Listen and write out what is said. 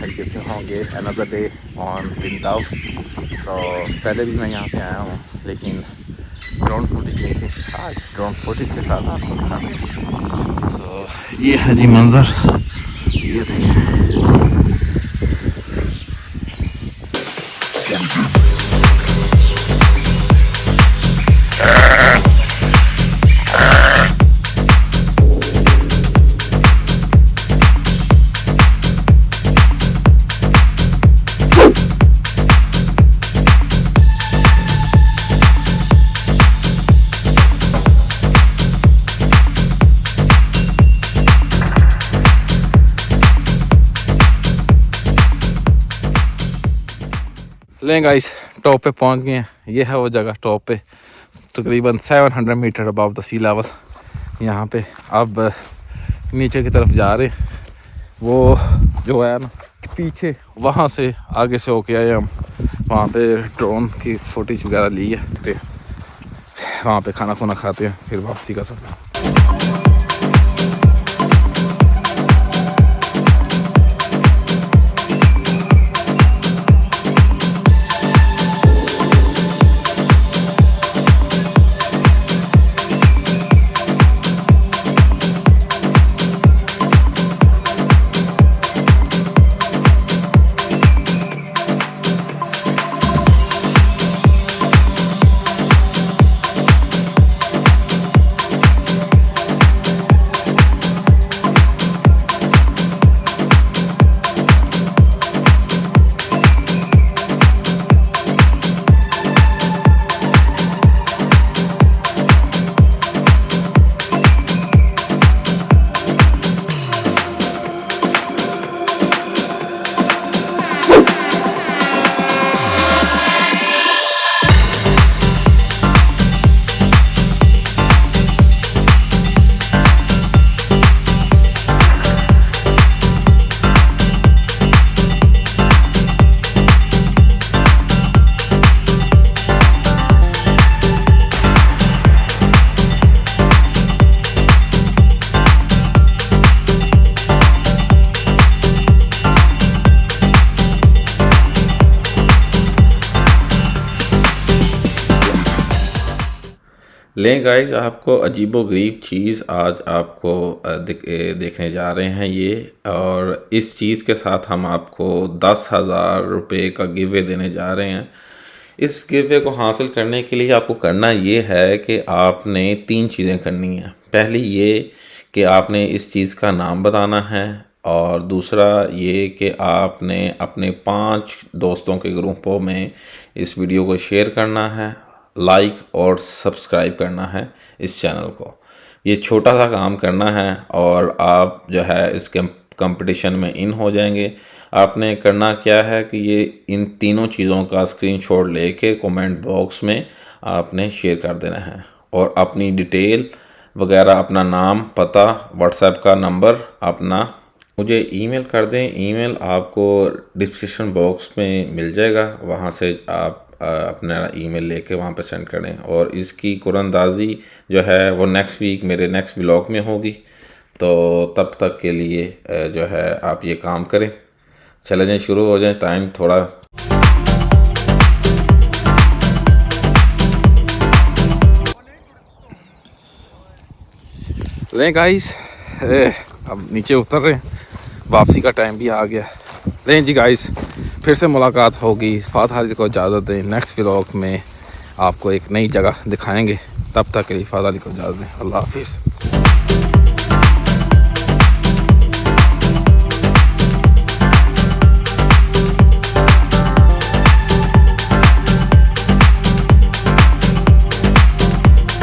तरीके से होंगे। अनदर डे ऑन बिन डब। तो पहले भी मैं यहाँ पे आया हूँ लेकिन ड्रोन फुटेज नहीं थी, आज ड्रोन फुटेज के साथ आपको दिखाते हैं। तो ये है जी मंजर, ये देखिए। लें गाइस, टॉप पे पहुंच गए हैं। ये है वो जगह टॉप पे, तकरीबन 700 metre above the sea level. यहाँ पे अब नीचे की तरफ जा रहे हैं। वो जो है ना पीछे, वहाँ से आगे से होके आए हम। वहाँ पे ड्रोन की फुटेज वगैरह ली है, तो वहाँ पे खाना खुना खाते हैं, फिर वापसी का सफ़र। लें गाइस, आपको अजीबोगरीब चीज़ आज आपको देखने जा रहे हैं ये। और इस चीज़ के साथ हम आपको 10,000 रुपये का गिवे देने जा रहे हैं। इस गिवे को हासिल करने के लिए आपको करना ये है कि आपने 3 चीज़ें करनी हैं। पहली ये कि आपने इस चीज़ का नाम बताना है, और दूसरा ये कि आपने अपने 5 दोस्तों के ग्रुपों में इस वीडियो को शेयर करना है, लाइक और सब्सक्राइब करना है इस चैनल को। ये छोटा सा काम करना है और आप जो है इस कंपटीशन में इन हो जाएंगे। आपने करना क्या है कि ये इन तीनों चीज़ों का स्क्रीनशॉट लेके कमेंट बॉक्स में आपने शेयर कर देना है, और अपनी डिटेल वगैरह, अपना नाम, पता, व्हाट्सएप का नंबर अपना मुझे ईमेल कर दें। ईमेल आपको डिस्क्रिप्शन बॉक्स में मिल जाएगा, वहाँ से आप अपना ईमेल लेके वहाँ पे सेंड करें। और इसकी कुरानंदाज़ी जो है वो नेक्स्ट वीक मेरे नेक्स्ट ब्लॉग में होगी। तो तब तक के लिए जो है आप ये काम करें। चले जाएं, शुरू हो जाएं, टाइम थोड़ा। लें गाइस, अब नीचे उतर रहे हैं, वापसी का टाइम भी आ गया। लें जी गाइस, फिर से मुलाकात होगी। फातह को इजाज़त दें। नेक्स्ट व्लॉग में आपको एक नई जगह दिखाएंगे। तब तक के लिए फातह को इजाज़त दें। अल्लाह हाफिज़।